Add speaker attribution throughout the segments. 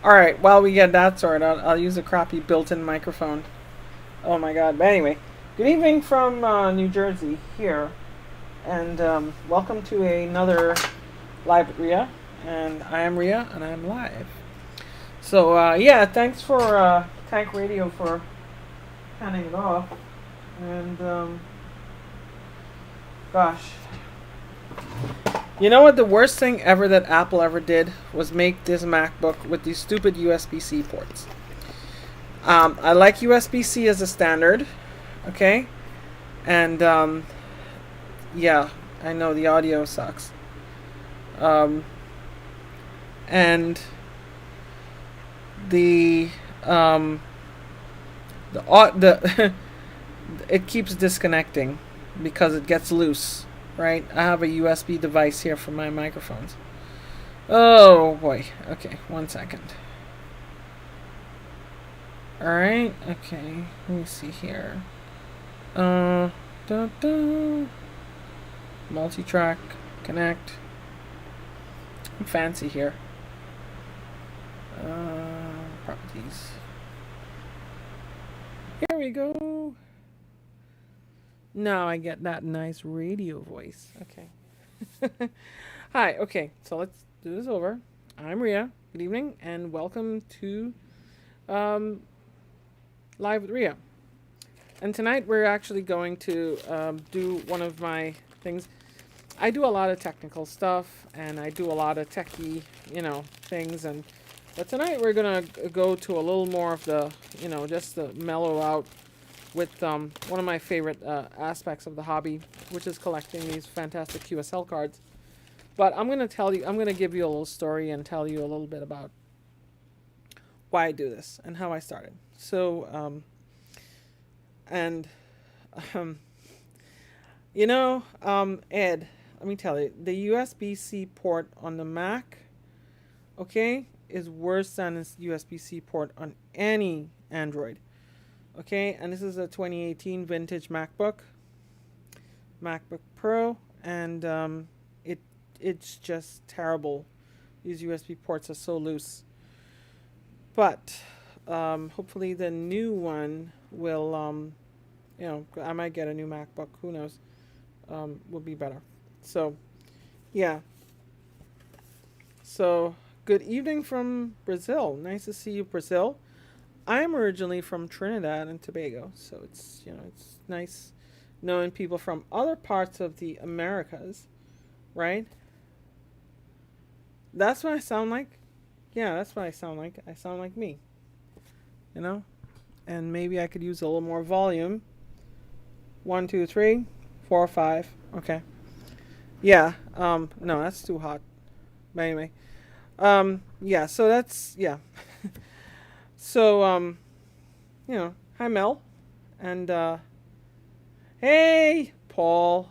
Speaker 1: Alright, while we get that sorted out, I'll use a crappy built-in microphone. Oh my god. But anyway, good evening from New Jersey here. And welcome to another Live with Ria. And I am Ria, and I'm live. So, yeah, thanks for Tank Radio for handing it off. And, gosh. You know what? The worst thing ever that Apple ever did was make this MacBook with these stupid USB-C ports. I like USB-C as a standard, okay? And, yeah, I know the audio sucks. And the it keeps disconnecting because it gets loose, right? I have a USB device here for my microphones. Oh boy. Okay, 1 second. Alright, okay. Let me see here. Multi-track, connect. I'm fancy here. Properties. Here we go. Now I get that nice radio voice. Okay. Hi, okay, so let's do this over. I'm Ria. Good evening, and welcome to Live with Ria. And tonight we're actually going to do one of my things. I do a lot of technical stuff, and I do a lot of techie, things. But tonight we're gonna go to a little more of the, just to mellow out with one of my favorite aspects of the hobby, which is collecting these fantastic QSL cards. But I'm gonna give you a little story and tell you a little bit about why I do this and how I started. So, Ed, let me tell you, the USB-C port on the Mac, okay, is worse than a USB-C port on any Android. Okay, and this is a 2018 vintage MacBook Pro, and it's just terrible. These USB ports are so loose. But hopefully the new one will, I might get a new MacBook. Who knows? Will be better. So, yeah. So, good evening from Brazil. Nice to see you, Brazil. I am originally from Trinidad and Tobago, so it's nice knowing people from other parts of the Americas, right? That's what I sound like. Yeah, that's what I sound like. I sound like me, and maybe I could use a little more volume. 1, 2, 3, 4, 5. Okay. Yeah. No, that's too hot. But anyway. Yeah. So that's yeah. So hi Mel, and hey Paul.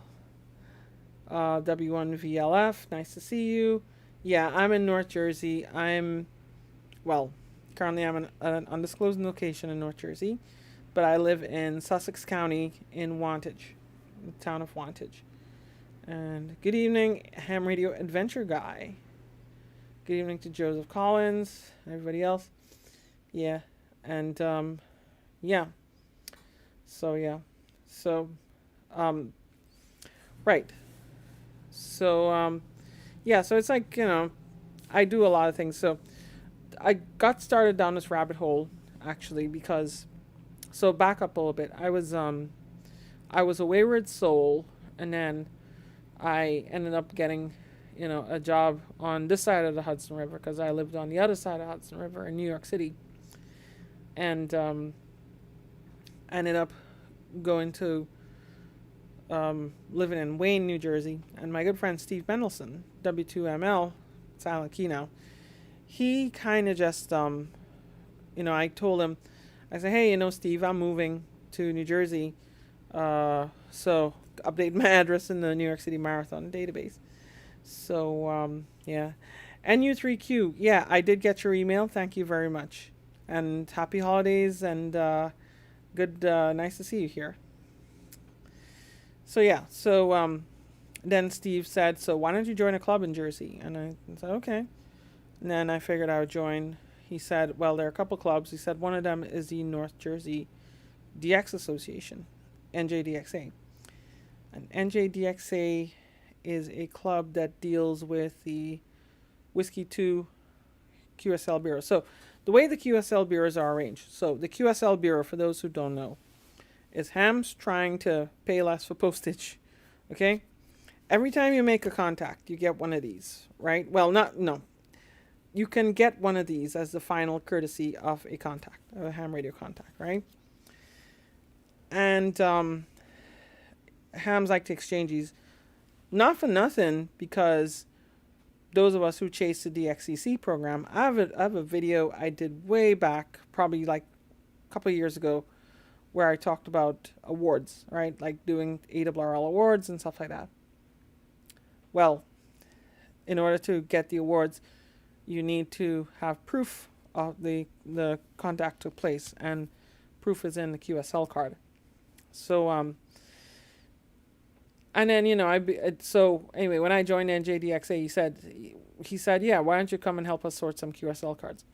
Speaker 1: W1VLF. Nice to see you. Yeah, I'm in North Jersey. Currently I'm in an undisclosed location in North Jersey, but I live in Sussex County in Wantage, the town of Wantage. And good evening, Ham Radio Adventure Guy. Good evening to Joseph Collins, everybody else. Yeah, and yeah. So yeah, so right. So yeah, so it's like I do a lot of things. So I got started down this rabbit hole actually because, so back up a little bit. I was a wayward soul, and then I ended up getting a job on this side of the Hudson River because I lived on the other side of the Hudson River in New York City, and ended up going to living in Wayne, New Jersey, and my good friend Steve Mendelson, W2ML, Silent Key now, he kind of just, I told him, I said, hey, Steve, I'm moving to New Jersey, so update my address in the New York City Marathon database. So, yeah. NU3Q, yeah, I did get your email. Thank you very much. And happy holidays, and good, nice to see you here. So, yeah, so then Steve said, so why don't you join a club in Jersey? And I said, okay. And then I figured I would join, he said, well, there are a couple clubs. He said one of them is the North Jersey DX Association, NJDXA. And NJDXA is a club that deals with the Whiskey 2 QSL Bureau. So the way the QSL bureaus are arranged. So the QSL Bureau, for those who don't know, is hams trying to pay less for postage. Okay? Every time you make a contact, you get one of these, right? Well, no. You can get one of these as the final courtesy of a contact, of a ham radio contact, right? And hams like to exchange these. Not for nothing, because those of us who chase the DXCC program, I have a video I did way back, probably like a couple of years ago, where I talked about awards, right? Like doing ARRL awards and stuff like that. Well, in order to get the awards, you need to have proof of the contact took place, and proof is in the QSL card. So and then so anyway, when I joined NJDXA, he said, yeah, why don't you come and help us sort some QSL cards?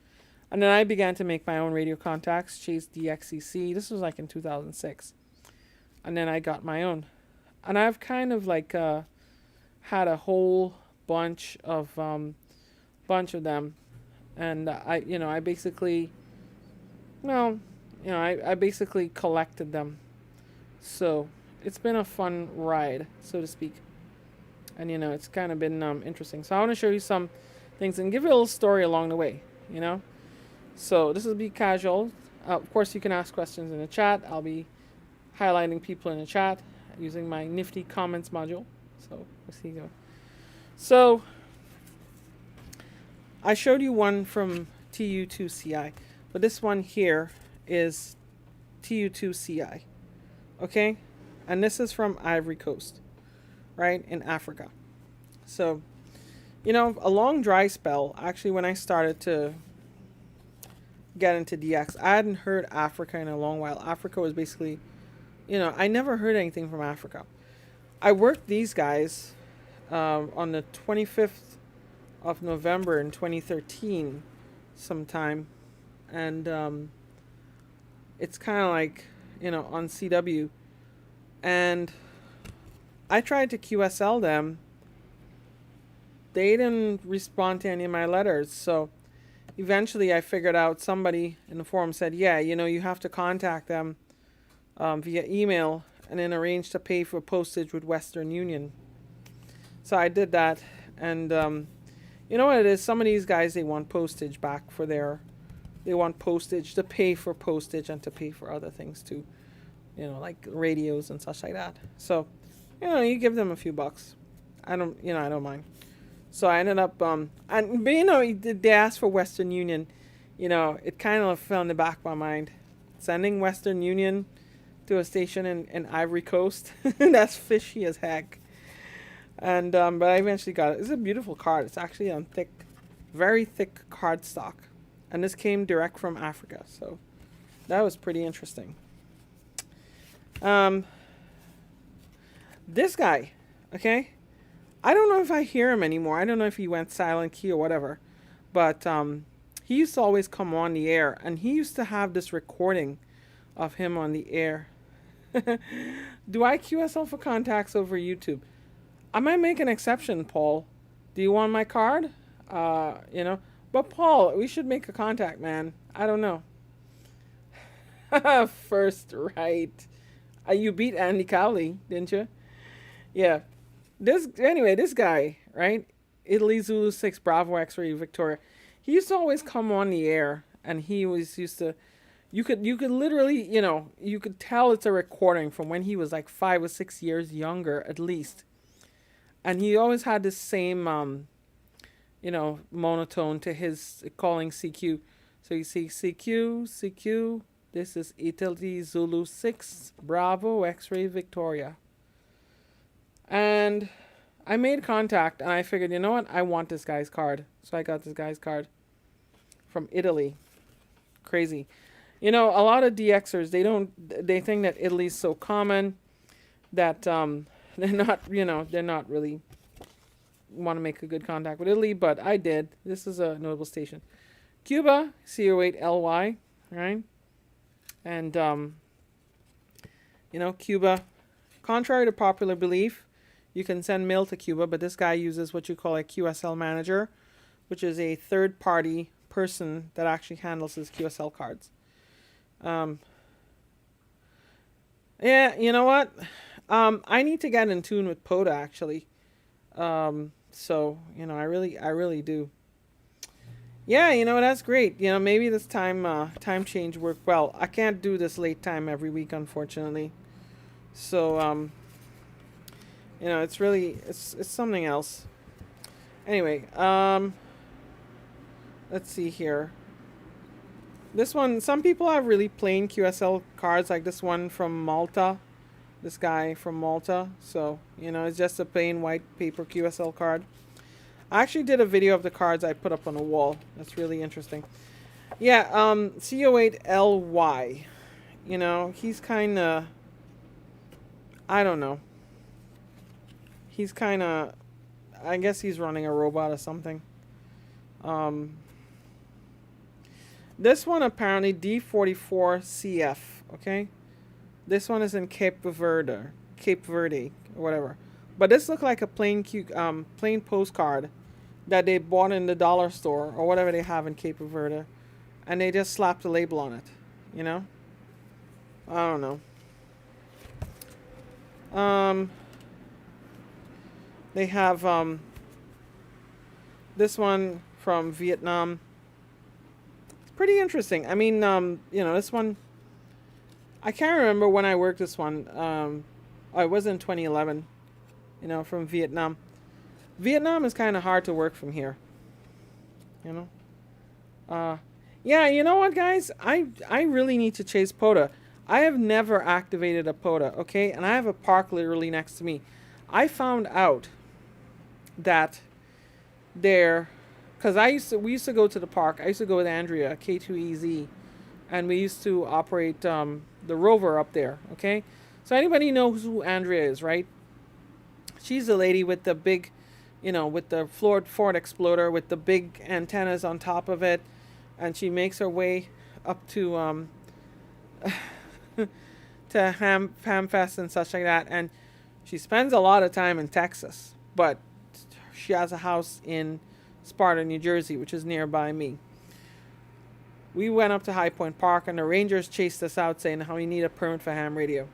Speaker 1: And then I began to make my own radio contacts, chase DXCC. This was like in 2006, and then I got my own, and I've kind of like had a whole bunch of them, and I basically collected them. So it's been a fun ride, so to speak, and it's kind of been interesting. So I want to show you some things and give you a little story along the way. So this will be casual. Of course, you can ask questions in the chat. I'll be highlighting people in the chat using my nifty comments module. So let's see. So I showed you one from TU2CI, but this one here is TU2CI. Okay? And this is from Ivory Coast, right, in Africa. So, a long dry spell, actually, when I started to get into DX, I hadn't heard Africa in a long while. Africa was basically, I never heard anything from Africa. I worked these guys on the 25th of November in 2013 sometime, and it's kind of like, on CW, and I tried to QSL them. They didn't respond to any of my letters, so eventually I figured out, somebody in the forum said, yeah, you have to contact them via email and then arrange to pay for postage with Western Union. So I did that, and you know what it is? Some of these guys, they want postage back for they want postage, to pay for postage and to pay for other things too, like radios and such like that. So, you give them a few bucks. I don't mind. So I ended up, but they asked for Western Union. It kind of fell in the back of my mind. Sending Western Union to a station in Ivory Coast, that's fishy as heck. And but I eventually got it. It's a beautiful card. It's actually on very thick cardstock, and this came direct from Africa. So that was pretty interesting. This guy, okay, I don't know if I hear him anymore. I don't know if he went silent key or whatever, but he used to always come on the air, and he used to have this recording of him on the air. Do I QSL for contacts over YouTube? I might make an exception, Paul. Do you want my card? But Paul, we should make a contact, man. I don't know. First, right. You beat Andy Cowley, didn't you? Yeah. This guy, right? Italy Zulu 6 Bravo X-Ray Victoria. He used to always come on the air, and he was used to, you could literally, you could tell it's a recording from when he was like 5 or 6 years younger, at least. And he always had this same, monotone to his calling CQ. So you see CQ, this is Italy Zulu 6 Bravo X-Ray Victoria. And I made contact, and I figured, you know what? I want this guy's card. So I got this guy's card from Italy. Crazy. A lot of DXers, they think that Italy's so common that they're not really want to make a good contact with Italy, but I did. This is a notable station. Cuba, C-O-8-L-Y, right? And, Cuba, contrary to popular belief, you can send mail to Cuba, but this guy uses what you call a QSL manager, which is a third-party person that actually handles his QSL cards. Yeah, you know what? I need to get in tune with POTA actually. So I really do. Yeah, that's great. Maybe this time change worked well. I can't do this late time every week, unfortunately. So it's really it's something else. Anyway, let's see here. This one, some people have really plain QSL cards, like this one from Malta. This guy from Malta. So, it's just a plain white paper QSL card. I actually did a video of the cards I put up on a wall. That's really interesting. Yeah, CO8LY. He's kind of, I don't know. He's kind of, I guess he's running a robot or something. This one apparently D44CF, okay? This one is in Cape Verde, or whatever. But this looked like a plain postcard that they bought in the dollar store or whatever they have in Cape Verde, and they just slapped a label on it, I don't know. They have this one from Vietnam. Pretty interesting. I mean, this one, I can't remember when I worked this one. I was in 2011, from Vietnam. Vietnam is kind of hard to work from here, yeah, you know what, guys? I really need to chase POTA. I have never activated a POTA, okay? And I have a park literally next to me. I found out that because we used to go to the park. I used to go with Andrea, K2EZ, and we used to operate the rover up there, okay? So anybody knows who Andrea is, right? She's the lady with the big, with the Ford Explorer with the big antennas on top of it, and she makes her way up to to Hamfest and such like that, and she spends a lot of time in Texas, but she has a house in Sparta, New Jersey, which is nearby me. We went up to High Point Park, and the rangers chased us out saying how we need a permit for ham radio.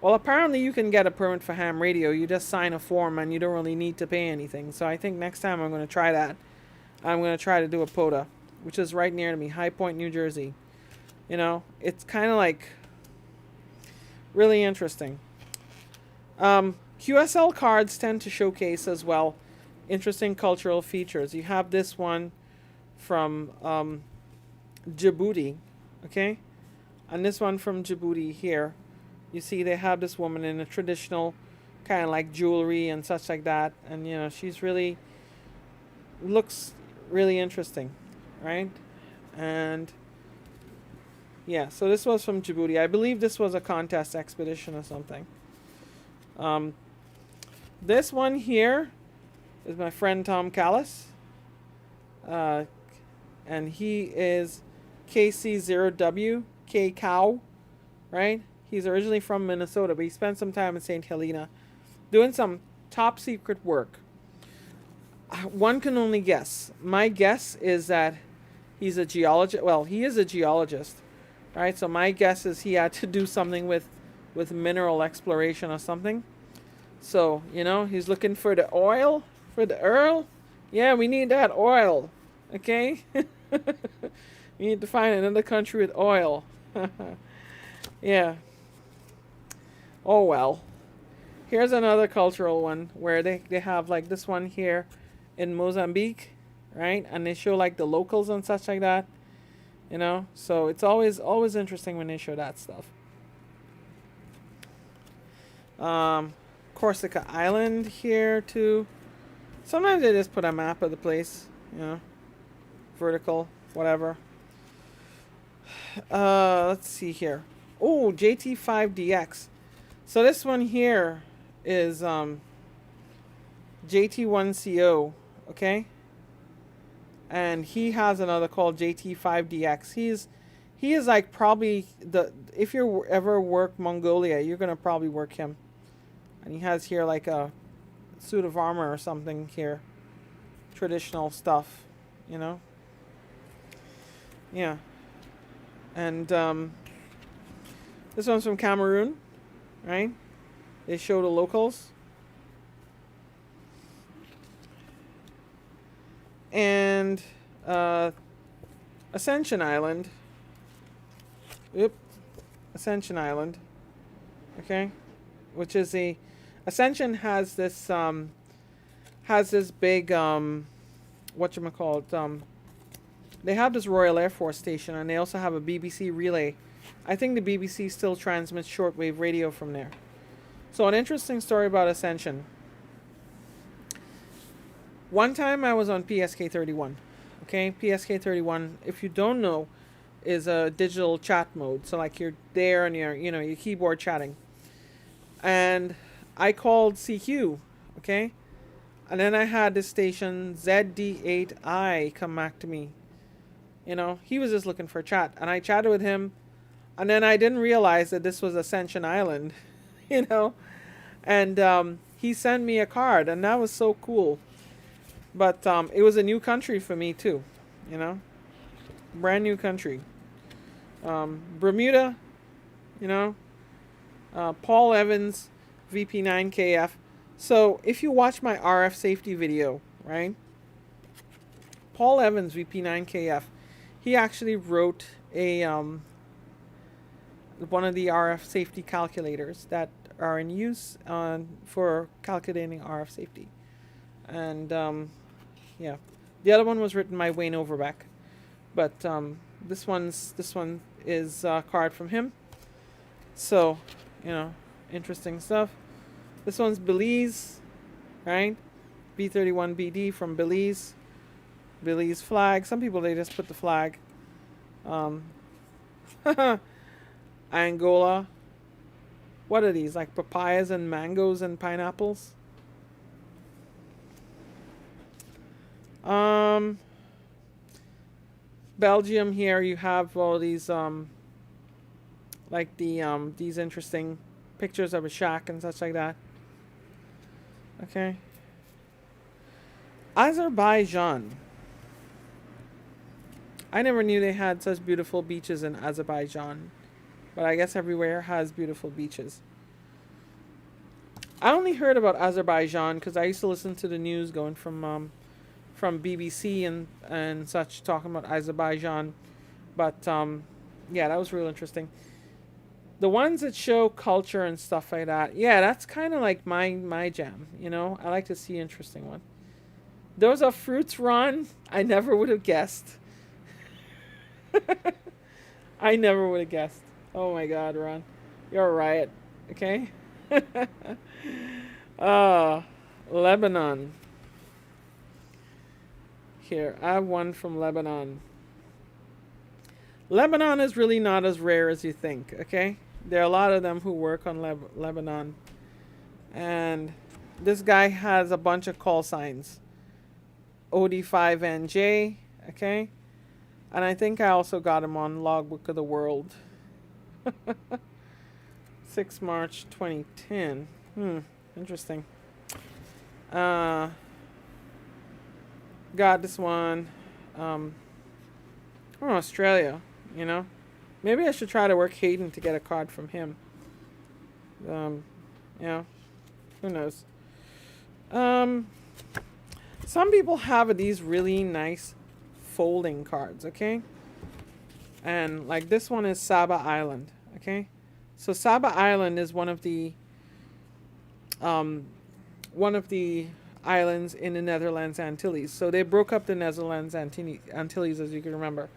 Speaker 1: Well, apparently you can get a permit for ham radio. You just sign a form and you don't really need to pay anything. So I think next time I'm going to try that. I'm going to try to do a POTA, which is right near to me, High Point, New Jersey. It's kind of like really interesting. QSL cards tend to showcase as well interesting cultural features. You have this one from Djibouti, okay? And this one from Djibouti here. You see they have this woman in a traditional kind of like jewelry and such like that. And, she's really, looks really interesting, right? And, yeah, so this was from Djibouti. I believe this was a contest expedition or something. This one here is my friend Tom Callis. And he is KC0W, K-Cow, right? He's originally from Minnesota, but he spent some time in St. Helena doing some top secret work. One can only guess. My guess is that he's a geologist. Well, he is a geologist, right? So my guess is he had to do something with mineral exploration or something. So, he's looking for the oil, for the oil. Yeah, we need that oil, okay? We need to find another country with oil. Yeah. Oh well. Here's another cultural one where they have like this one here in Mozambique, right? And they show like the locals and such like that. So it's always interesting when they show that stuff. Corsica Island here too. Sometimes they just put a map of the place, vertical, whatever. Let's see here. Oh, JT5DX. So this one here is JT1CO, okay? and he has another called JT5DX. He is like probably the, if you ever work Mongolia, you're gonna probably work him. And he has here like a suit of armor or something here, traditional stuff, you know. Yeah, and this one's from Cameroon, right? They show the locals. And Ascension Island. Oop. Ascension Island. Okay. Which is a Ascension has this big whatchamacallit, they have this Royal Air Force station, and they also have a BBC relay. I think the BBC still transmits shortwave radio from there. So an interesting story about Ascension. One time I was on PSK 31. Okay, PSK 31, if you don't know, is a digital chat mode. So like you're there and your keyboard chatting. And I called CQ, okay? And then I had this station ZD8I come back to me. You know, he was just looking for a chat, and I chatted with him, and then I didn't realize that this was Ascension Island, you know, and he sent me a card, and that was so cool. But it was a new country for me too, you know, brand new country. Bermuda, you know, Paul Evans, VP9KF. So if you watch my RF safety video, right, Paul Evans, VP9KF, he actually wrote a one of the RF safety calculators that are in use for calculating RF safety. And yeah, the other one was written by Wayne Overbeck, but this one is a card from him. So, you know, interesting stuff. This one's Belize, right? B31BD from Belize. Belize flag. Some people, they just put the flag. Angola. What are these? Like papayas and mangoes and pineapples? Belgium, here you have all these like these interesting pictures of a shack and such like that. Okay. Azerbaijan. I never knew they had such beautiful beaches in Azerbaijan, but I guess everywhere has beautiful beaches. I only heard about Azerbaijan because I used to listen to the news going from BBC and such, talking about Azerbaijan. But yeah, that was real interesting. The ones that show culture and stuff like that, yeah, that's kind of like my jam. You know, I like to see interesting ones. Those are fruits, Ron. I never would have guessed. I never would have guessed. Oh my God, Ron, you're a riot. Okay. Lebanon. Here, I have one from Lebanon. Lebanon is really not as rare as you think, okay? There are a lot of them who work on Lebanon. And this guy has a bunch of call signs. OD5NJ, okay? And I think I also got him on Logbook of the World. 6 March 2010. Interesting. Got this one from Australia, you know. Maybe I should try to work Hayden to get a card from him. Yeah, who knows. Some people have these really nice folding cards, okay? And like this one is Saba Island, okay? So Saba Island is one of the islands in the Netherlands Antilles. So they broke up the Netherlands Antilles, as you can remember,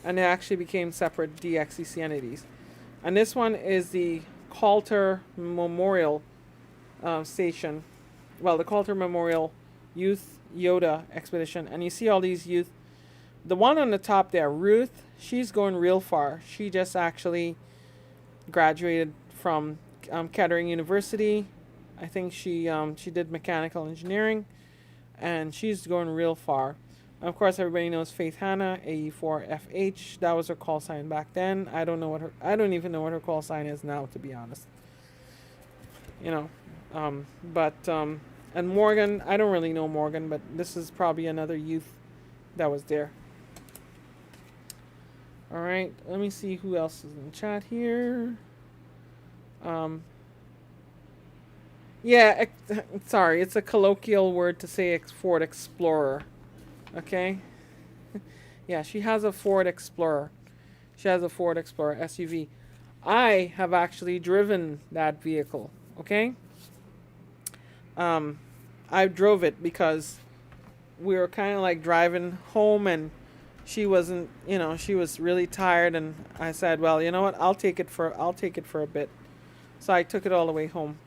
Speaker 1: and they actually became separate DXEC entities. And this one is the Coulter Memorial Station. Well, the Coulter Memorial Youth Yoda Expedition. And you see all these youth. The one on the top there, Ruth, she's going real far. She just actually graduated from Kettering University. I think she did mechanical engineering, and she's going real far. Of course, everybody knows Faith Hannah, AE4FH. That was her call sign back then. I don't even know what her call sign is now, to be honest. You know, and Morgan, I don't really know Morgan, but this is probably another youth that was there. All right, let me see who else is in the chat here. Yeah, sorry, it's a colloquial word to say Ford Explorer. Okay. Yeah, she has a Ford Explorer. She has a Ford Explorer SUV. I have actually driven that vehicle. Okay. I drove it because we were kind of like driving home, and she wasn't, she was really tired, and I said, well, you know what, I'll take it for a bit. So I took it all the way home,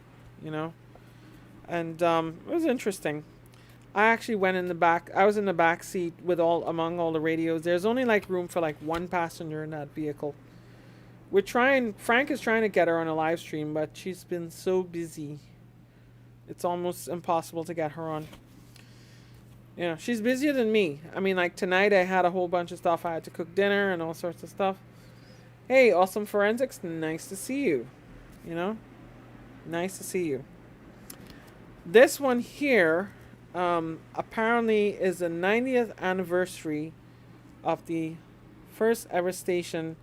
Speaker 1: and it was interesting. I actually went in the back. I was in the back seat with among all the radios. There's only like room for like one passenger in that vehicle. Frank is trying to get her on a live stream, but she's been so busy. It's almost impossible to get her on. She's busier than me. I mean, like tonight I had a whole bunch of stuff. I had to cook dinner and all sorts of stuff. Hey, Awesome Forensics, nice to see you. Nice to see you. This one here apparently is the 90th anniversary of the first ever station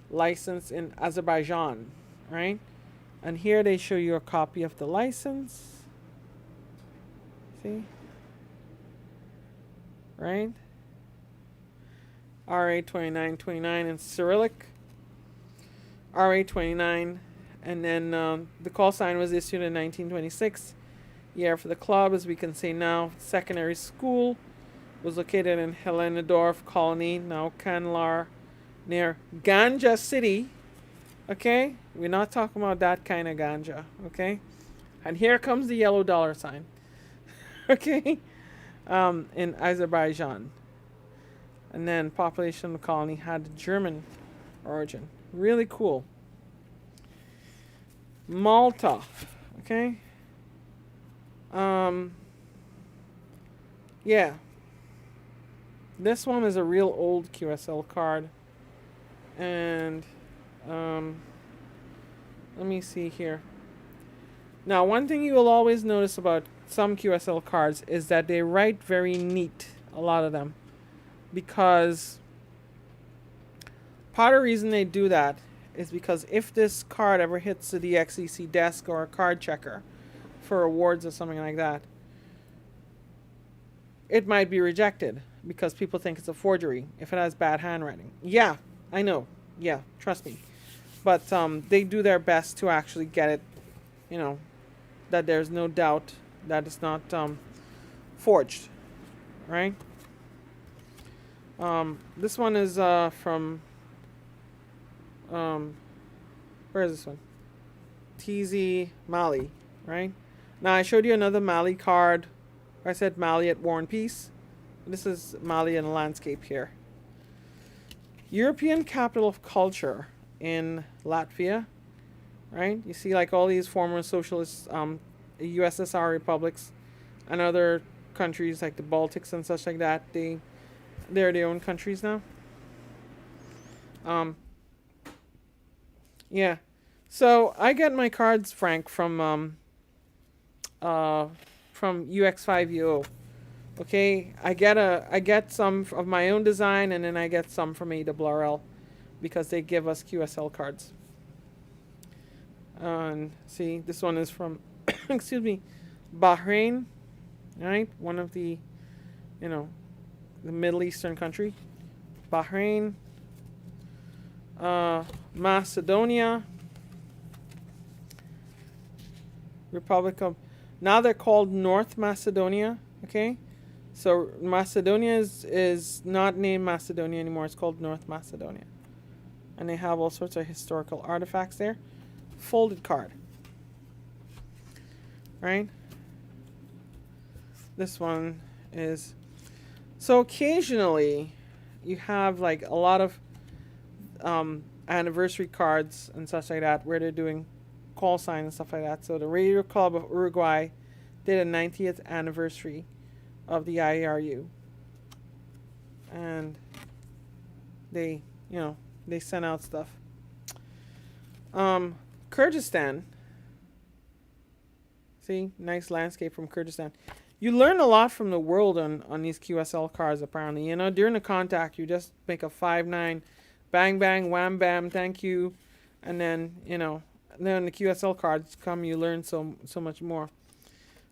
Speaker 1: license in Azerbaijan, right? And here they show you a copy of the license. See? Right? RA2929 in Cyrillic. RA29. And then the call sign was issued in 1926. Year for the club, as we can see now. Secondary school was located in Helenadorf Colony, now Kanlar, near Ganja City. Okay? We're not talking about that kind of ganja. Okay? And here comes the yellow dollar sign. Okay? In Azerbaijan. And then population of the colony had German origin. Really cool. Malta. Okay? Yeah. This one is a real old QSL card. And let me see here. Now, one thing you will always notice about some QSL cards is that they write very neat, a lot of them. Because part of the reason they do that is because if this card ever hits the DXEC desk or a card checker for awards or something like that, it might be rejected because people think it's a forgery if it has bad handwriting. Yeah, I know. Yeah, trust me. But they do their best to actually get it, that there's no doubt that it's not forged, right? This one is from, where is this one? TZ Mali, right? Now I showed you another Mali card. I said Mali at War and Peace. This is Mali in a landscape here. European Capital of Culture in Latvia, right? You see like all these former socialist USSR republics and other countries like the Baltics and such like that. They're their own countries now. Yeah. So I get my cards, Frank, from UX5UO. Okay, I get some of my own design, and then I get some from ARRL because they give us QSL cards. And see, this one is from excuse me, Bahrain, right? One of the, the Middle Eastern country. Bahrain, Macedonia, Republic of, now they're called North Macedonia, okay? So Macedonia is not named Macedonia anymore, it's called North Macedonia. And they have all sorts of historical artifacts there. Folded card. Right? This one is, so occasionally you have like a lot of anniversary cards and such like that where they're doing call signs and stuff like that. So the Radio Club of Uruguay did a 90th anniversary of the IARU. and they, you know, they send out stuff. Kyrgyzstan. See, nice landscape from Kyrgyzstan. You learn a lot from the world on these QSL cards, apparently. You know, during the contact, you just make a 5-9, bang, bang, wham, bam, thank you. And then, you know, then the QSL cards come, you learn so much more.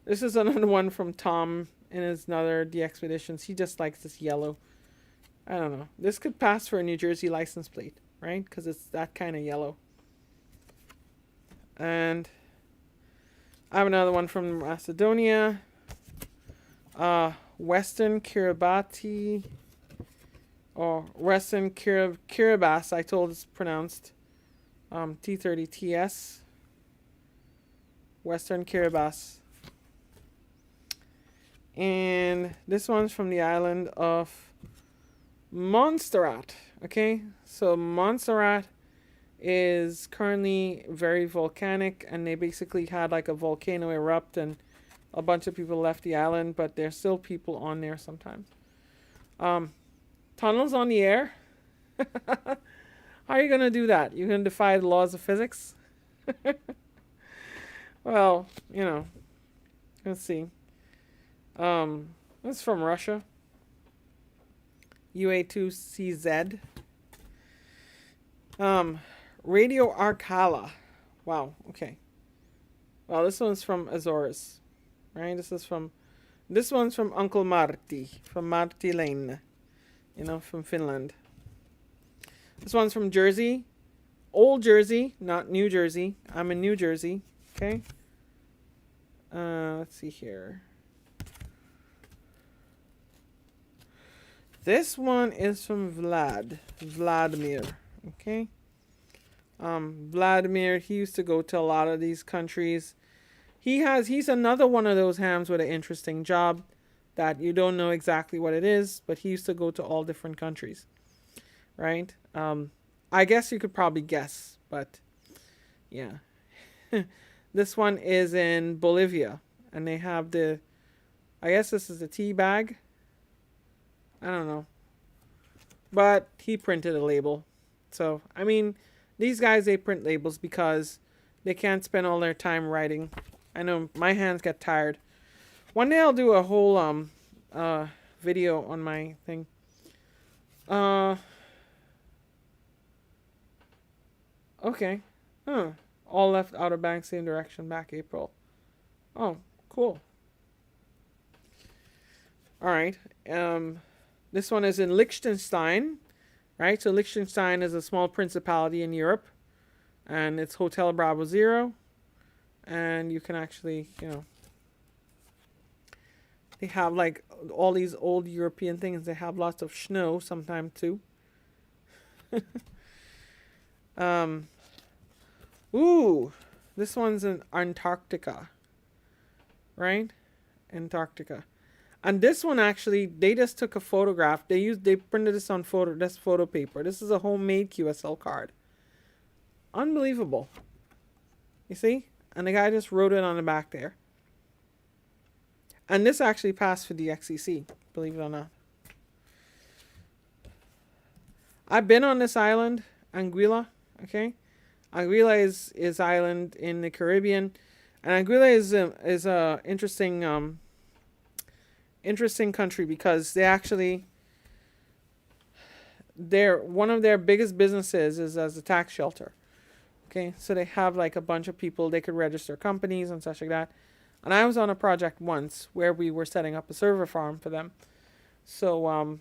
Speaker 1: This is another one from Tom in his another DXpeditions. He just likes this yellow. I don't know. This could pass for a New Jersey license plate, right? Because it's that kind of yellow. And I have another one from Macedonia. Western Kiribati. Or Western Kiribati, I told it's pronounced. T30TS. Western Kiribati. And this one's from the island of Montserrat. Okay, so Montserrat is currently very volcanic, and they basically had like a volcano erupt and a bunch of people left the island, but there's still people on there sometimes. Tunnels on the air. How are you going to do that? You're going to defy the laws of physics? Well, you know, let's see. This is from Russia. UA2CZ. Radio Arcala. Wow, okay. Well, this one's from Azores. Right? This one's from Uncle Marty. From Marty Lane. You know, from Finland. This one's from Jersey. Old Jersey, not New Jersey. I'm in New Jersey. Okay. Let's see here. This one is from Vladimir. Okay. Vladimir, he used to go to a lot of these countries. He's another one of those hams with an interesting job that you don't know exactly what it is, but he used to go to all different countries. Right? I guess you could probably guess, but yeah. This one is in Bolivia, and they have I guess this is the tea bag. I don't know. But he printed a label. So, I mean, these guys, they print labels because they can't spend all their time writing. I know my hands get tired. One day I'll do a whole video on my thing. Okay. All left Outer Banks, same direction, back April. Oh, cool. Alright. This one is in Liechtenstein. Right? So Liechtenstein is a small principality in Europe. And it's Hotel Bravo Zero. And you can actually, you know, they have like all these old European things. They have lots of snow sometimes too. Ooh, this one's in Antarctica, right? Antarctica, and this one actually, they just took a photograph. They printed this on photo paper. This is a homemade QSL card. Unbelievable. You see, and the guy just wrote it on the back there. And this actually passed for the XCC, believe it or not. I've been on this island, Anguilla. Okay. Anguilla is island in the Caribbean, and Anguilla is a interesting country because they actually, one of their biggest businesses is as a tax shelter. Okay, so they have like a bunch of people, they could register companies and such like that. And I was on a project once where we were setting up a server farm for them. So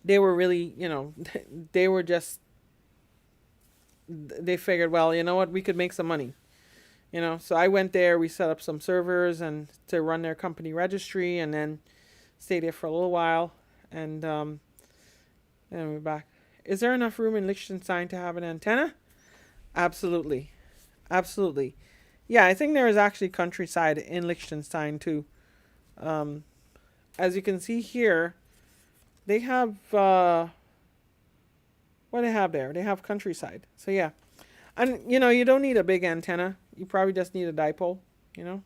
Speaker 1: they were really, you know, they figured, well, you know what, we could make some money. You know, so I went there, we set up some servers and to run their company registry, and then stayed there for a little while, and then we're back. Is there enough room in Liechtenstein to have an antenna? Absolutely. Absolutely. Yeah, I think there is actually countryside in Liechtenstein too. As you can see here, they have what do they have there? They have countryside. So yeah. And you know, you don't need a big antenna. You probably just need a dipole, you know?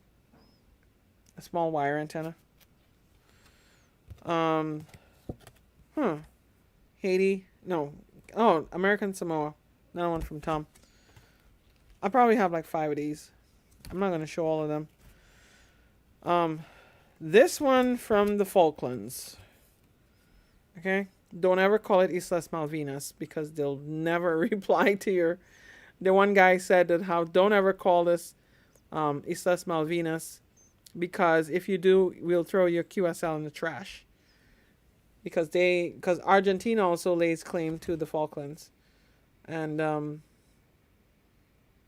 Speaker 1: A small wire antenna. Huh. Haiti. No. Oh, American Samoa. Another one from Tom. I probably have like 5 of these. I'm not gonna show all of them. Um, this one from the Falklands. Okay. Don't ever call it Islas Malvinas because they'll never reply to your. The one guy said that how don't ever call this Islas Malvinas because if you do, we'll throw your QSL in the trash. Because Argentina also lays claim to the Falklands, and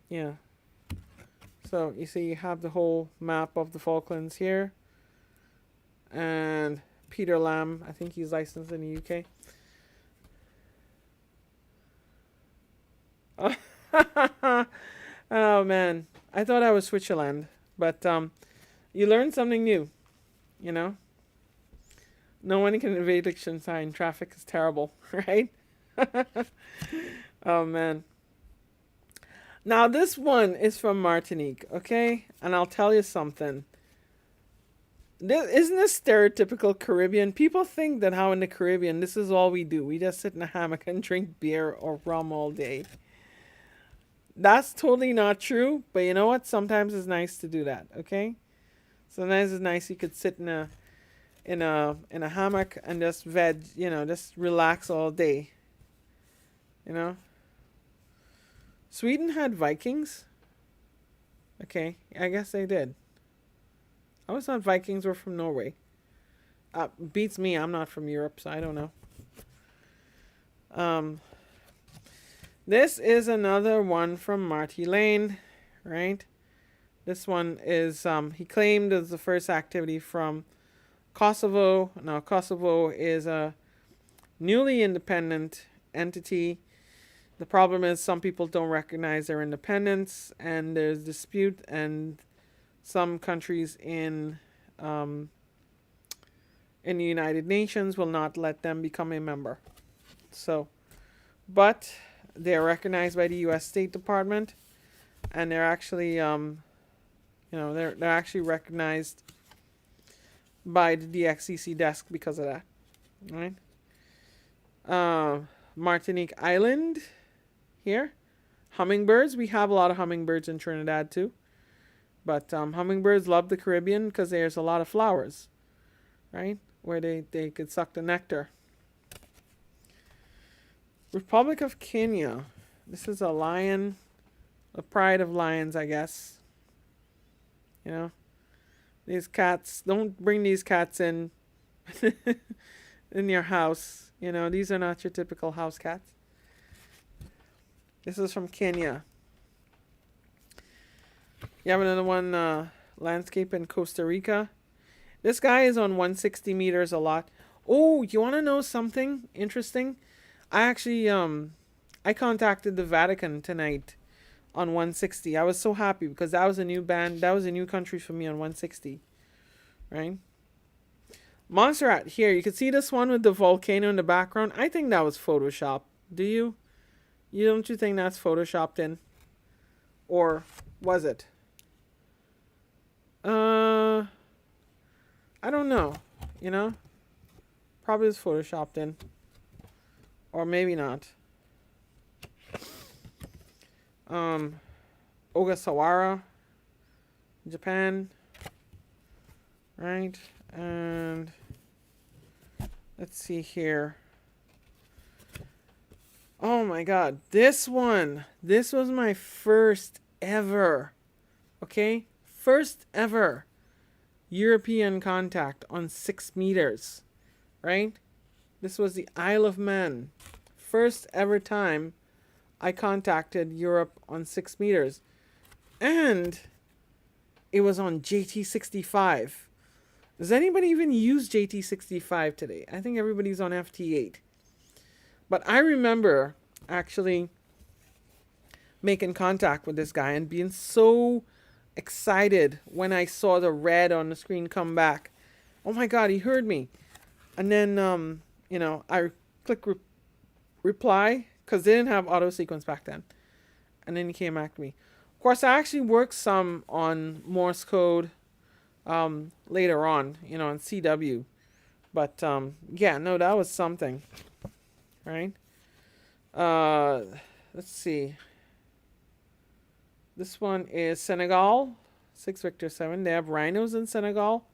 Speaker 1: yeah. So you see, you have the whole map of the Falklands here, and Peter Lamb, I think he's licensed in the UK. Oh man, I thought I was Switzerland, but you learn something new, you know. No one can invade Liechtenstein. Traffic is terrible, right? Oh man. Now this one is from Martinique, okay? And I'll tell you something. Isn't this stereotypical Caribbean? People think that how in the Caribbean this is all we do. We just sit in a hammock and drink beer or rum all day. That's totally not true, but you know what? Sometimes it's nice to do that, okay? Sometimes it's nice you could sit in a hammock and just just relax all day. You know? Sweden had Vikings? Okay, I guess they did. I always thought Vikings were from Norway. Beats me, I'm not from Europe, so I don't know. This is another one from Marty Lane, right? This one is, he claimed as the first activity from Kosovo. Now, Kosovo is a newly independent entity. The problem is some people don't recognize their independence, and there's dispute, and some countries in the United Nations will not let them become a member. So, but they're recognized by the U.S. State Department, and they're actually, they're actually recognized by the DXCC desk because of that, right? Martinique Island, here, hummingbirds. We have a lot of hummingbirds in Trinidad too, but hummingbirds love the Caribbean because there's a lot of flowers, right, where they could suck the nectar. Republic of Kenya. This is a lion, a pride of lions, I guess. You know, these cats, don't bring these cats in in your house. You know, these are not your typical house cats. This is from Kenya. You have another one, landscape in Costa Rica. This guy is on 160 meters a lot. Oh, you want to know something interesting? I actually, I contacted the Vatican tonight on 160. I was so happy because that was a new band. That was a new country for me on 160. Right? Montserrat, here. You can see this one with the volcano in the background. I think that was Photoshop. Do you? Don't you think that's Photoshopped in? Or was it? I don't know. You know? Probably was Photoshopped in. Or maybe not. Ogasawara, Japan. Right? And let's see here. Oh my god, this one. This was my first ever. Okay? First ever European contact on 6 meters. Right? This was the Isle of Man. First ever time I contacted Europe on 6 meters. And it was on JT65. Does anybody even use JT65 today? I think everybody's on FT8. But I remember actually making contact with this guy and being so excited when I saw the red on the screen come back. Oh my god, he heard me. And then, I click reply because they didn't have auto sequence back then. And then he came back to me. Of course, I actually worked some on Morse code later on, on CW. But yeah, no, that was something, right? Let's see. This one is Senegal, 6 Victor 7. They have rhinos in Senegal.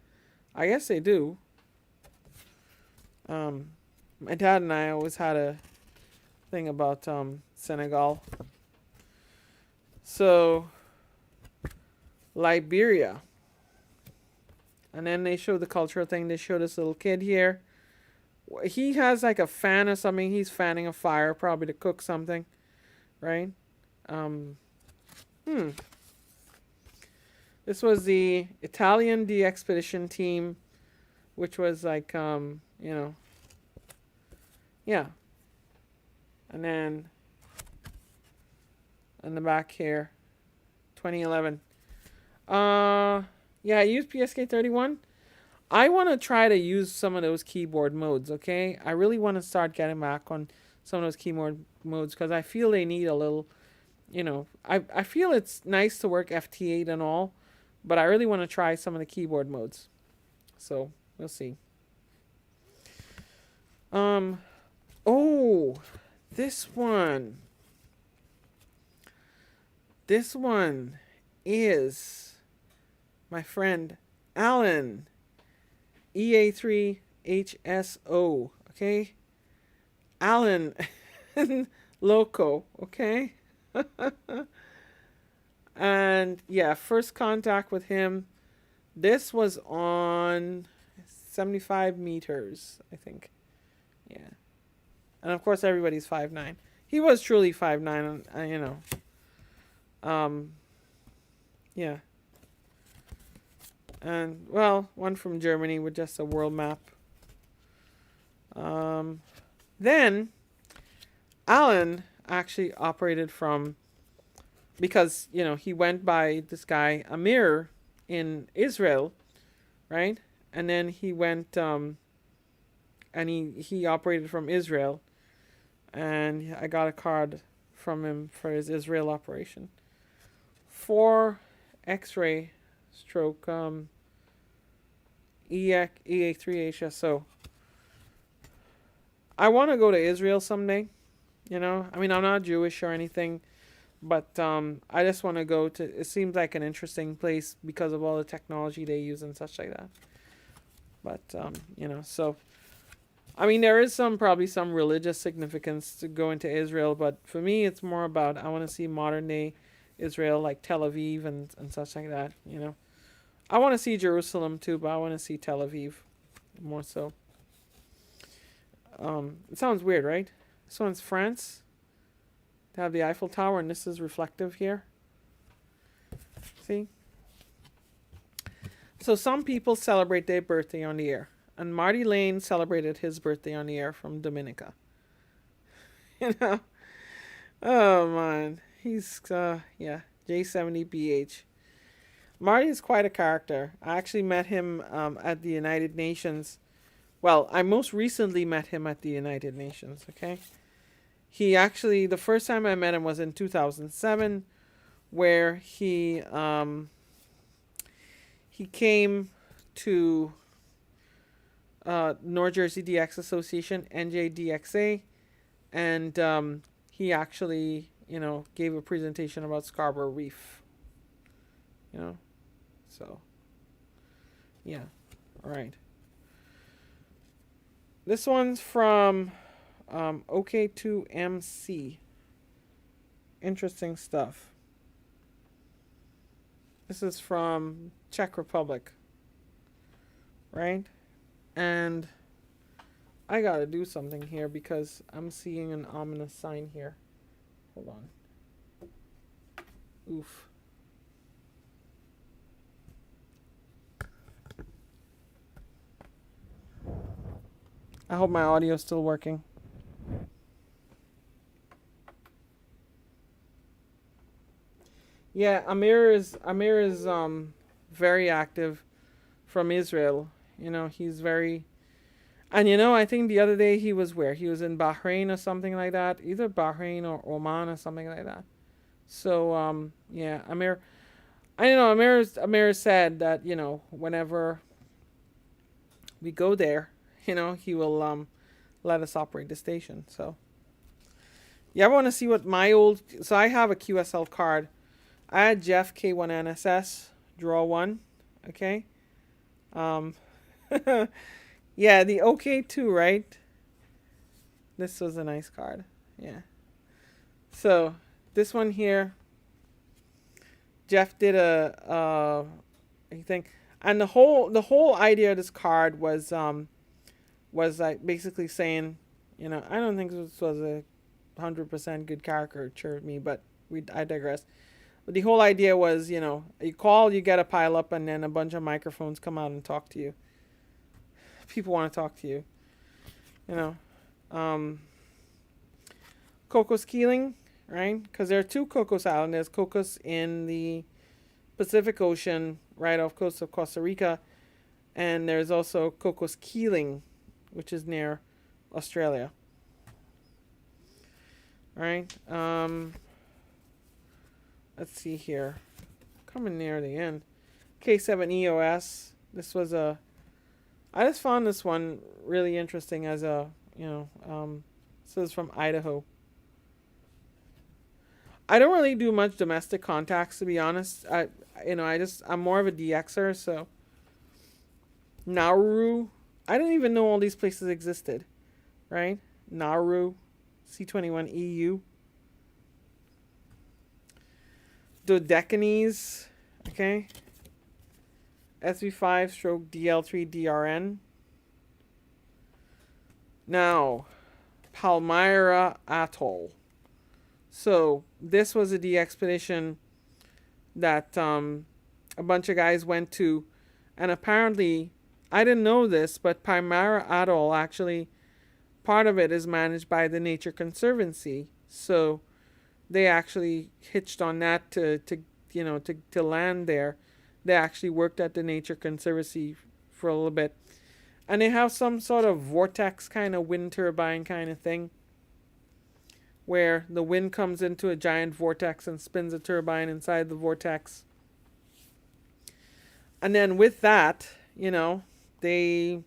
Speaker 1: I guess they do. My dad and I always had a thing about Senegal. So, Liberia. And then they show the cultural thing. They show this little kid here. He has like a fan or something. He's fanning a fire, probably to cook something, right? This was the Italian DXpedition team, which was like, yeah. And then on the back here, 2011. Yeah, I used PSK31. I want to try to use some of those keyboard modes, okay? I really want to start getting back on some of those keyboard modes because I feel they need a little, I feel it's nice to work FT8 and all, but I really want to try some of the keyboard modes. So, we'll see. Oh, this one. This one is my friend Alan, EA3HSO, okay? Alan Loco, okay? And yeah, first contact with him. This was on 75 meters, I think. Yeah. And of course, everybody's 5'9". He was truly 5'9", yeah. And, well, one from Germany with just a world map. Then, Alan actually operated from, because, he went by this guy, Amir, in Israel, right? And then he went, and he operated from Israel. And I got a card from him for his Israel operation. 4 X-ray stroke EA3HSO. I want to go to Israel someday. I mean, I'm not Jewish or anything, but I just want to go to. It seems like an interesting place because of all the technology they use and such like that. But so. I mean, there is probably some religious significance to going to Israel, but for me, it's more about I want to see modern day Israel, like Tel Aviv and such like that. I want to see Jerusalem too, but I want to see Tel Aviv more so. It sounds weird, right? This one's France. They have the Eiffel Tower, and this is reflective here. See? So some people celebrate their birthday on the air. And Marty Lane celebrated his birthday on the air from Dominica. Oh, man. He's, J70BH. Marty is quite a character. I actually met him at the United Nations. Well, I most recently met him at the United Nations, okay? He actually, the first time I met him was in 2007, where he came to North Jersey DX Association, NJDXA, and he actually, gave a presentation about Scarborough Reef. So, yeah, all right. This one's from OK2MC. Interesting stuff. This is from Czech Republic, right? And I gotta do something here because I'm seeing an ominous sign here. Hold on. Oof. I hope my audio is still working. Yeah, Amir is very active from Israel. He's very, and I think the other day he was where? He was in Bahrain or something like that. Either Bahrain or Oman or something like that. So yeah, Amir, Amir said that, whenever we go there, he will let us operate the station. So you ever want to see what my old? So I have a QSL card. I had Jeff K1NSS draw one. Okay. Um, yeah, the OK2, right? This was a nice card. Yeah. So this one here, Jeff did a thing, and the whole idea of this card was like basically saying, I don't think this was a 100% good caricature of me, but I digress. But the whole idea was, you call, you get a pile up, and then a bunch of microphones come out and talk to you. People want to talk to you, you know. Cocos Keeling, right? Because there are two Cocos Islands. There's Cocos in the Pacific Ocean, right off coast of Costa Rica, and there's also Cocos Keeling, which is near Australia. All right. Let's see here. Coming near the end. K7 EOS. This was I just found this one really interesting as this is from Idaho. I don't really do much domestic contacts, to be honest. I'm more of a DXer, so Nauru. I didn't even know all these places existed, right? Nauru, C21 EU. Dodecanese, okay. SV5 stroke DL3 DRN. Now, Palmyra Atoll. So this was a DXpedition that a bunch of guys went to, and apparently, I didn't know this, but Palmyra Atoll actually, part of it is managed by the Nature Conservancy. So they actually hitched on that to land there. They actually worked at the Nature Conservancy for a little bit, and they have some sort of vortex kind of wind turbine kind of thing, where the wind comes into a giant vortex and spins a turbine inside the vortex. And then with that, they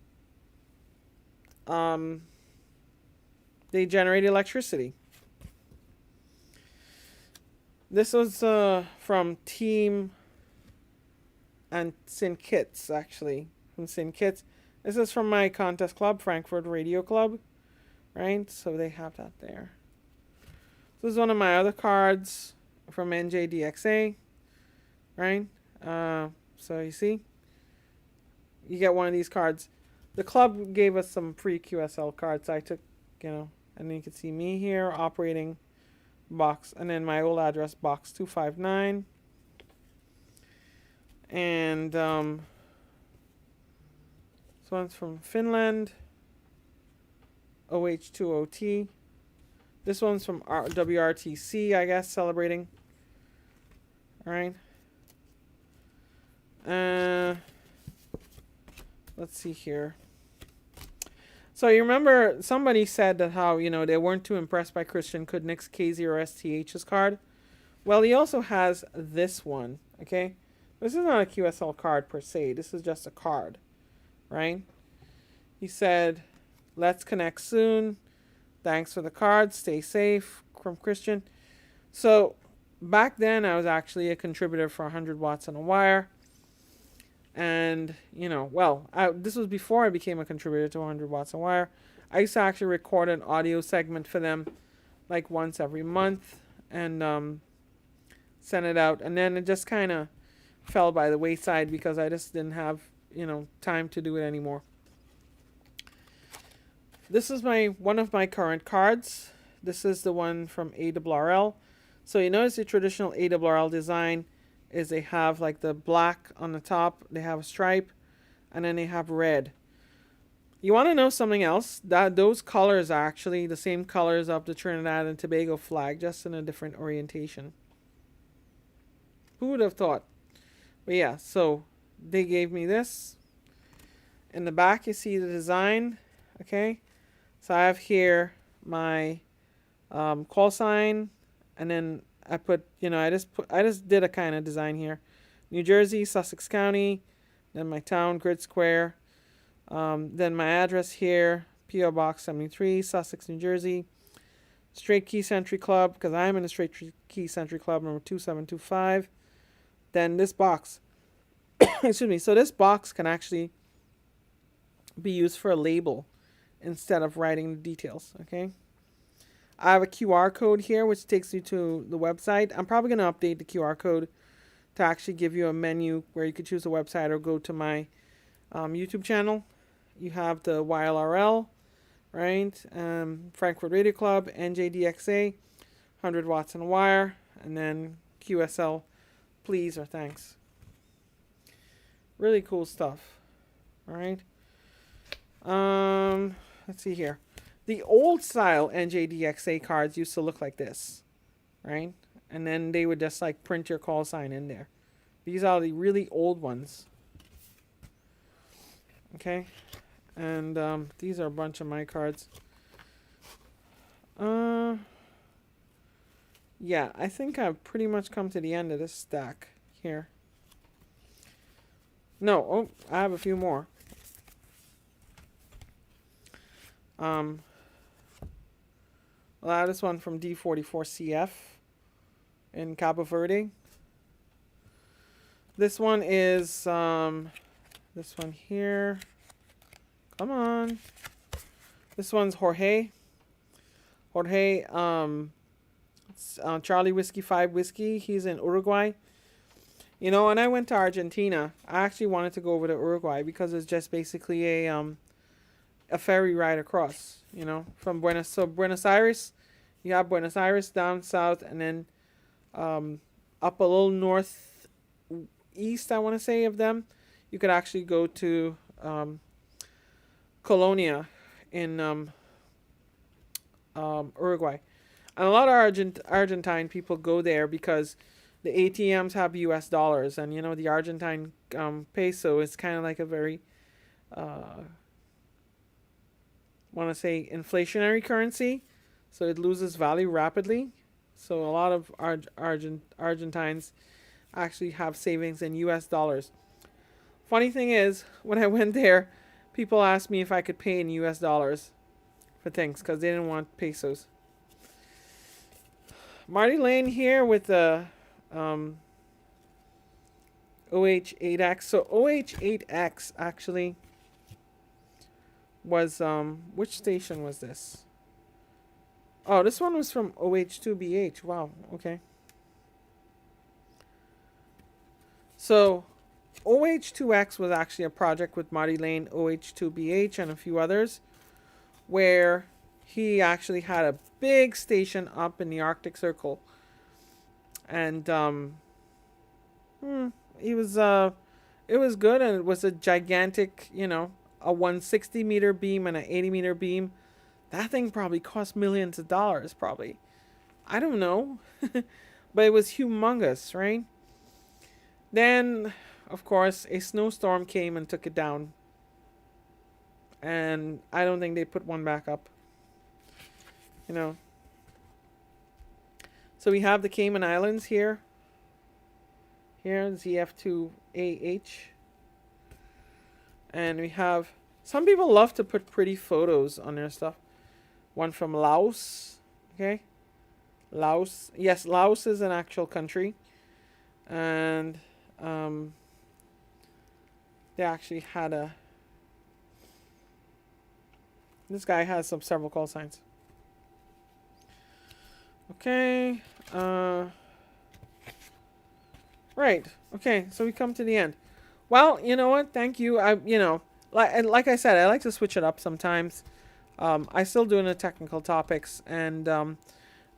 Speaker 1: generate electricity. This was from Team and St. Kitts, actually. From St. Kitts. This is from my contest club, Frankfurt Radio Club. Right? So they have that there. This is one of my other cards from NJDXA. Right? So you see? You get one of these cards. The club gave us some free QSL cards. I took, and then you can see me here operating box, and then my old address, box 259. And this one's from Finland, OH20T. This one's from WRTC, I guess, celebrating. All right. Let's see here. So you remember somebody said that how, they weren't too impressed by Christian could nix K0STH's card. Well, he also has this one, okay? This is not a QSL card per se. This is just a card, right? He said, let's connect soon. Thanks for the card. Stay safe, from Christian. So back then I was actually a contributor for 100 watts on a wire. And, this was before I became a contributor to 100 watts on wire. I used to actually record an audio segment for them like once every month and send it out. And then it just kind of fell by the wayside because I just didn't have, time to do it anymore. This is one of my current cards. This is the one from ARRL. So you notice the traditional ARRL design is they have like the black on the top, they have a stripe, and then they have red. You want to know something else? That those colors are actually the same colors of the Trinidad and Tobago flag, just in a different orientation. Who would have thought? But yeah, so they gave me this. In the back you see the design, okay? So I have here my call sign, and then I put, I just did a kind of design here. New Jersey, Sussex County, then my town, grid square. Then my address here, P.O. Box 73, Sussex, New Jersey. Straight Key Century Club, because I'm in the Straight Key Century Club, number 2725. Then this box, excuse me, so this box can actually be used for a label instead of writing the details, okay? I have a QR code here which takes you to the website. I'm probably going to update the QR code to actually give you a menu where you could choose a website or go to my YouTube channel. You have the YLRL, right? Frankfurt Radio Club, NJDXA, 100 watts on wire, and then QSL, please or thanks. Really cool stuff. All right. Let's see here. The old style NJDXA cards used to look like this, right? And then they would just like print your call sign in there. These are the really old ones. Okay. And these are a bunch of my cards. Yeah, I think I've pretty much come to the end of this stack here. No, oh, I have a few more. Well, I have this one from D44CF in Cabo Verde. This one is this one here. Come on. This one's Jorge. Jorge, Charlie Whiskey 5 Whiskey. He's in Uruguay. You know, when I went to Argentina, I actually wanted to go over to Uruguay because it's just basically a ferry ride across, you know, from Buenos Aires. You have Buenos Aires down south and then up a little north east, I want to say, of them. You could actually go to Colonia in Uruguay. And a lot of Argentine people go there because the ATMs have US dollars, and you know the Argentine peso is kind of like a very want to say inflationary currency, so it loses value rapidly. So a lot of Argentines actually have savings in US dollars. Funny thing is, when I went there, people asked me if I could pay in US dollars for things because they didn't want pesos. Marty Lane here with the OH8X. So OH8X actually was which station was this? Oh, this one was from OH2BH. Wow, okay. So OH2X was actually a project with Marty Lane, OH2BH, and a few others, where he actually had a big station up in the Arctic Circle, and it was good, and it was a gigantic, you know, a 160 meter beam and an 80 meter beam. That thing probably cost millions of dollars, probably. I don't know, but it was humongous, right? Then, of course, a snowstorm came and took it down, and I don't think they put one back up. You know. So we have the Cayman Islands here. Here, ZF2AH. And we have, some people love to put pretty photos on their stuff. One from Laos. Okay. Laos. Yes, Laos is an actual country. And they actually had a, this guy has several call signs. Okay. Right. Okay. So we come to the end. Well, you know what? Thank you. Like I said, I like to switch it up sometimes. I still doing the technical topics, and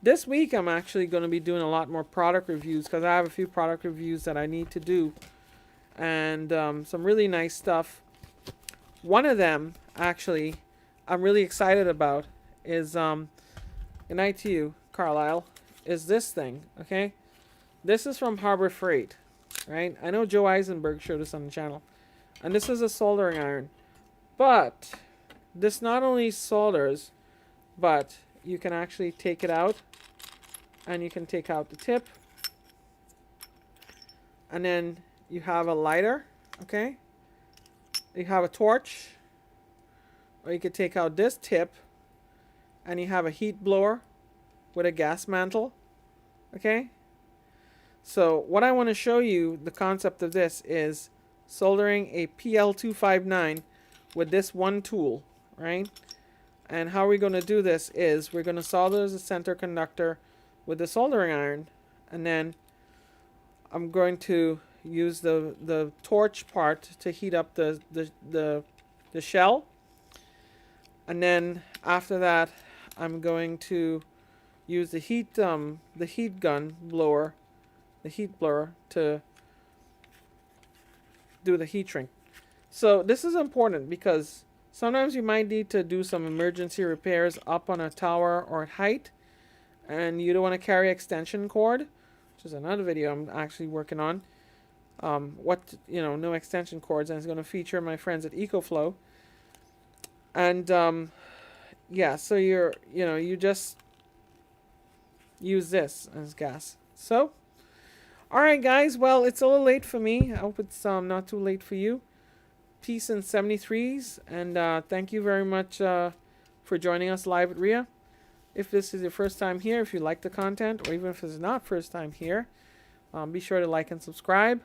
Speaker 1: this week I'm actually going to be doing a lot more product reviews because I have a few product reviews that I need to do, and some really nice stuff. One of them, actually, I'm really excited about is good night to you, Carlisle, is this thing, okay? This is from Harbor Freight, right? I know Joe Eisenberg showed us on the channel. And this is a soldering iron. But this not only solders, but you can actually take it out. And you can take out the tip. And then you have a lighter, okay? You have a torch. or you could take out this tip and you have a heat blower with a gas mantle. Okay? So what I want to show you, the concept of this is soldering a PL259 with this one tool, right? And how we're going to do this is we're going to solder the center conductor with the soldering iron, and then I'm going to use the torch part to heat up the shell, and then after that I'm going to use the heat gun blower, the heat blower, to do the heat shrink. So this is important because sometimes you might need to do some emergency repairs up on a tower or at height, and you don't want to carry extension cord, which is another video I'm actually working on. No extension cords, and it's going to feature my friends at EcoFlow. And yeah, so you just use this as gas. So, all right, guys. Well, it's a little late for me. I hope it's not too late for you. Peace in 73s, and thank you very much for joining us live at RIA. If this is your first time here, if you like the content, or even if it's not first time here, be sure to like and subscribe.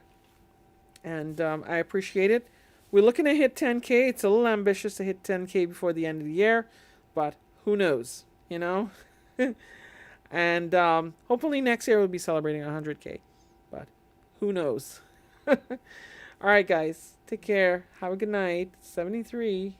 Speaker 1: And I appreciate it. We're looking to hit 10K. It's a little ambitious to hit 10K before the end of the year, but who knows, you know? And hopefully next year we'll be celebrating 100K, but who knows? All right, guys. Take care. Have a good night. 73.